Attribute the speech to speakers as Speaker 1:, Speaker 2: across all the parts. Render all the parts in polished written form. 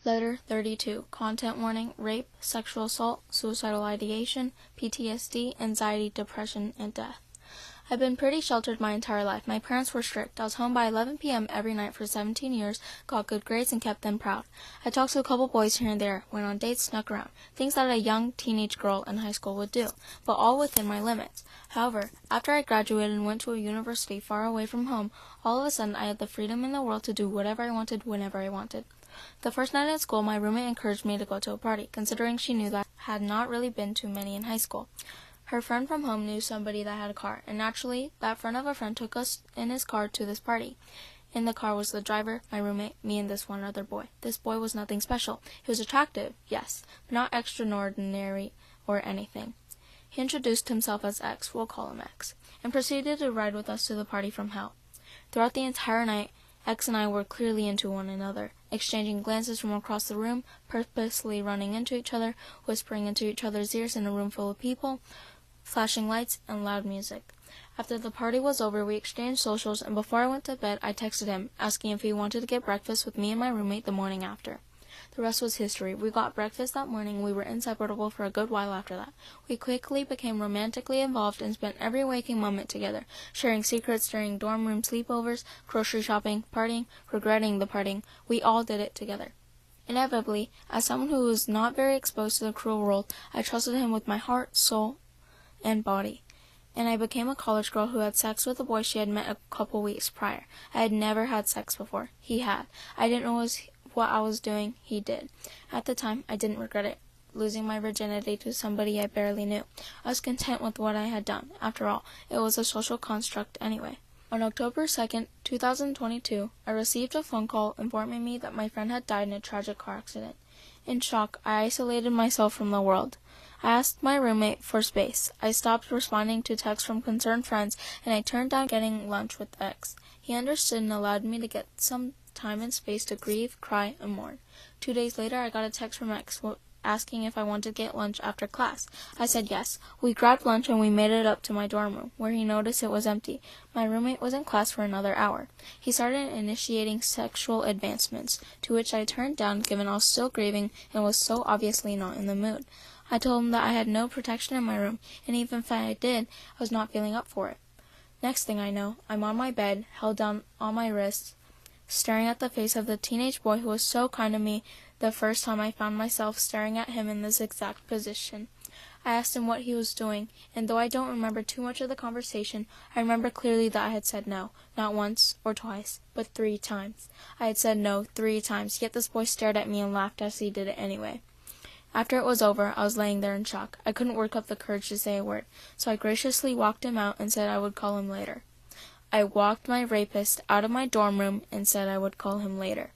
Speaker 1: Letter 32. Content warning: rape, sexual assault, suicidal ideation, PTSD, anxiety, depression, and death. I've been pretty sheltered my entire life. My parents were strict. I was home by 11 p.m. every night for 17 years, got good grades, and kept them proud. I talked to a couple boys here and there, went on dates, snuck around, things that a young teenage girl in high school would do, but all within my limits. However, after I graduated and went to a university far away from home, all of a sudden I had the freedom in the world to do whatever I wanted, whenever I wanted. The first night at school, my roommate encouraged me to go to a party, considering she knew that I had not really been to many in high school. Her friend from home knew somebody that had a car, and naturally, that friend of a friend took us in his car to this party. In the car was the driver, my roommate, me, and this one other boy. This boy was nothing special. He was attractive, yes, but not extraordinary or anything. He introduced himself as X, we'll call him X, and proceeded to ride with us to the party from hell. Throughout the entire night, X and I were clearly into one another, exchanging glances from across the room, purposely running into each other, whispering into each other's ears in a room full of people, flashing lights, and loud music. After the party was over, we exchanged socials, and before I went to bed, I texted him, asking if he wanted to get breakfast with me and my roommate the morning after. The rest was history. We got breakfast that morning, and we were inseparable for a good while after that. We quickly became romantically involved and spent every waking moment together, sharing secrets during dorm room sleepovers, grocery shopping, partying, regretting the partying. We all did it together. Inevitably, as someone who was not very exposed to the cruel world, I trusted him with my heart, soul, and body, and I became a college girl who had sex with a boy she had met a couple weeks prior. I had never had sex before. He had. I didn't know what I was doing. He did. At the time, I didn't regret it, losing my virginity to somebody I barely knew. I was content with what I had done. After all, it was a social construct anyway. On October 2nd, 2022, I received a phone call informing me that my friend had died in a tragic car accident. In shock, I isolated myself from the world. I asked my roommate for space. I stopped responding to texts from concerned friends, and I turned down getting lunch with X. He understood and allowed me to get some time and space to grieve, cry, and mourn. 2 days later, I got a text from X asking if I wanted to get lunch after class. I said yes. We grabbed lunch and we made it up to my dorm room, where he noticed it was empty. My roommate was in class for another hour. He started initiating sexual advancements, to which I turned down given I was still grieving and was so obviously not in the mood. I told him that I had no protection in my room, and even if I did, I was not feeling up for it. Next thing I know, I'm on my bed, held down on my wrists, staring at the face of the teenage boy who was so kind to me the first time I found myself staring at him in this exact position. I asked him what he was doing, and though I don't remember too much of the conversation, I remember clearly that I had said no, not once or twice, but 3 times. I had said no 3 times, yet this boy stared at me and laughed as he did it anyway. After it was over, I was laying there in shock. I couldn't work up the courage to say a word, so I graciously walked him out and said I would call him later. I walked my rapist out of my dorm room and said I would call him later.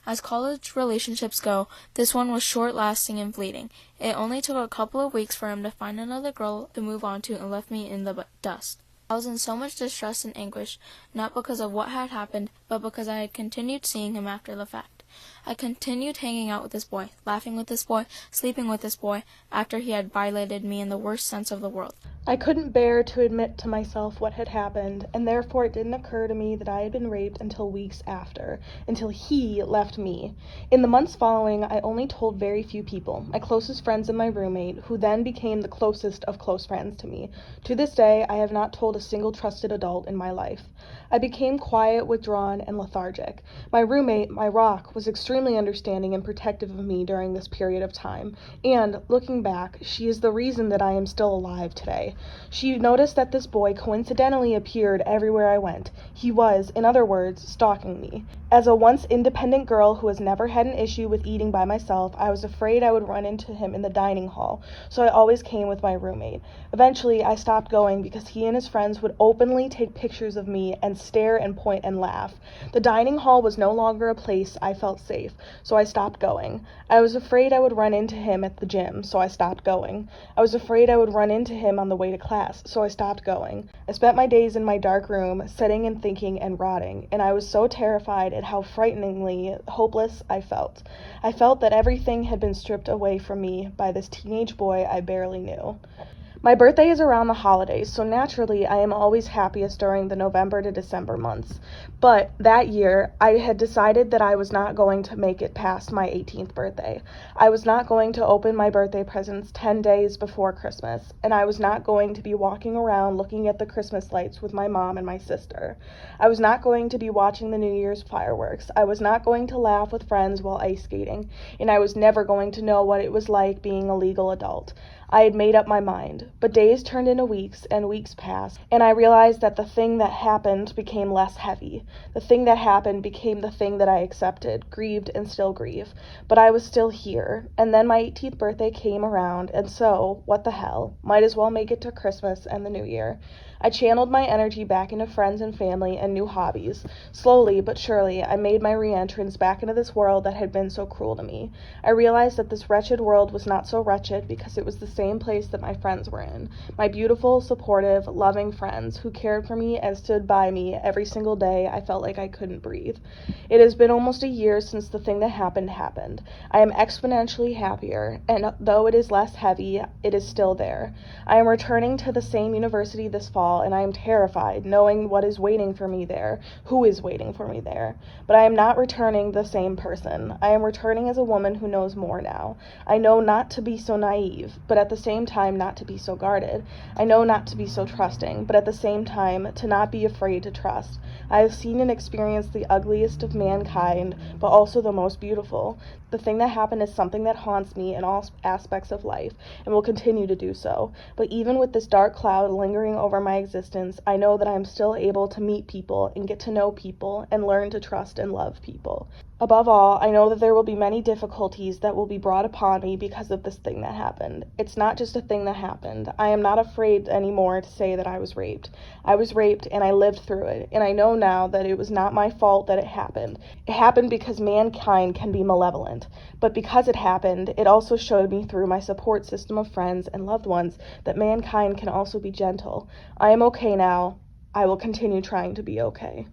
Speaker 1: As college relationships go, this one was short-lasting and fleeting. It only took a couple of weeks for him to find another girl to move on to and left me in the dust. I was in so much distress and anguish, not because of what had happened, but because I had continued seeing him after the fact. I continued hanging out with this boy, laughing with this boy, sleeping with this boy, after he had violated me in the worst sense of the world.
Speaker 2: I couldn't bear to admit to myself what had happened, and therefore it didn't occur to me that I had been raped until weeks after, until he left me. In the months following, I only told very few people, my closest friends and my roommate, who then became the closest of close friends to me. To this day, I have not told a single trusted adult in my life. I became quiet, withdrawn, and lethargic. My roommate, my rock, was extremely understanding and protective of me during this period of time, and, looking back, she is the reason that I am still alive today. She noticed that this boy coincidentally appeared everywhere I went. He was, in other words, stalking me. As a once independent girl who has never had an issue with eating by myself, I was afraid I would run into him in the dining hall, so I always came with my roommate. Eventually, I stopped going because he and his friends would openly take pictures of me and stare and point and laugh. The dining hall was no longer a place I felt safe, so I stopped going. I was afraid I would run into him at the gym, so I stopped going. I was afraid I would run into him on the way to class, so I stopped going. I spent my days in my dark room, sitting and thinking and rotting, and I was so terrified at how frighteningly hopeless I felt. I felt that everything had been stripped away from me by this teenage boy I barely knew. My birthday is around the holidays, so naturally I am always happiest during the November to December months. But that year, I had decided that I was not going to make it past my 18th birthday. I was not going to open my birthday presents 10 days before Christmas, and I was not going to be walking around looking at the Christmas lights with my mom and my sister. I was not going to be watching the New Year's fireworks. I was not going to laugh with friends while ice skating, and I was never going to know what it was like being a legal adult. I had made up my mind, but days turned into weeks, and weeks passed, and I realized that the thing that happened became less heavy. The thing that happened became the thing that I accepted, grieved, and still grieve. But I was still here, and then my 18th birthday came around, and so, what the hell, might as well make it to Christmas and the New Year. I channeled my energy back into friends and family and new hobbies. Slowly but surely, I made my re-entrance back into this world that had been so cruel to me. I realized that this wretched world was not so wretched because it was the same place that my friends were in. My beautiful, supportive, loving friends who cared for me and stood by me every single day I felt like I couldn't breathe. It has been almost a year since the thing that happened. I am exponentially happier, and though it is less heavy, it is still there. I am returning to the same university this fall, and I am terrified, knowing what is waiting for me there, who is waiting for me there. But I am not returning the same person. I am returning as a woman who knows more now. I know not to be so naive, but at the same time not to be so guarded. I know not to be so trusting, but at the same time to not be afraid to trust. I have seen and experienced the ugliest of mankind, but also the most beautiful. The thing that happened is something that haunts me in all aspects of life, and will continue to do so. But even with this dark cloud lingering over my existence, I know that I am still able to meet people and get to know people and learn to trust and love people. Above all, I know that there will be many difficulties that will be brought upon me because of this thing that happened. It's not just a thing that happened. I am not afraid anymore to say that I was raped. I was raped and I lived through it, and I know now that it was not my fault that it happened. It happened because mankind can be malevolent. But because it happened, it also showed me through my support system of friends and loved ones that mankind can also be gentle. I am okay now. I will continue trying to be okay.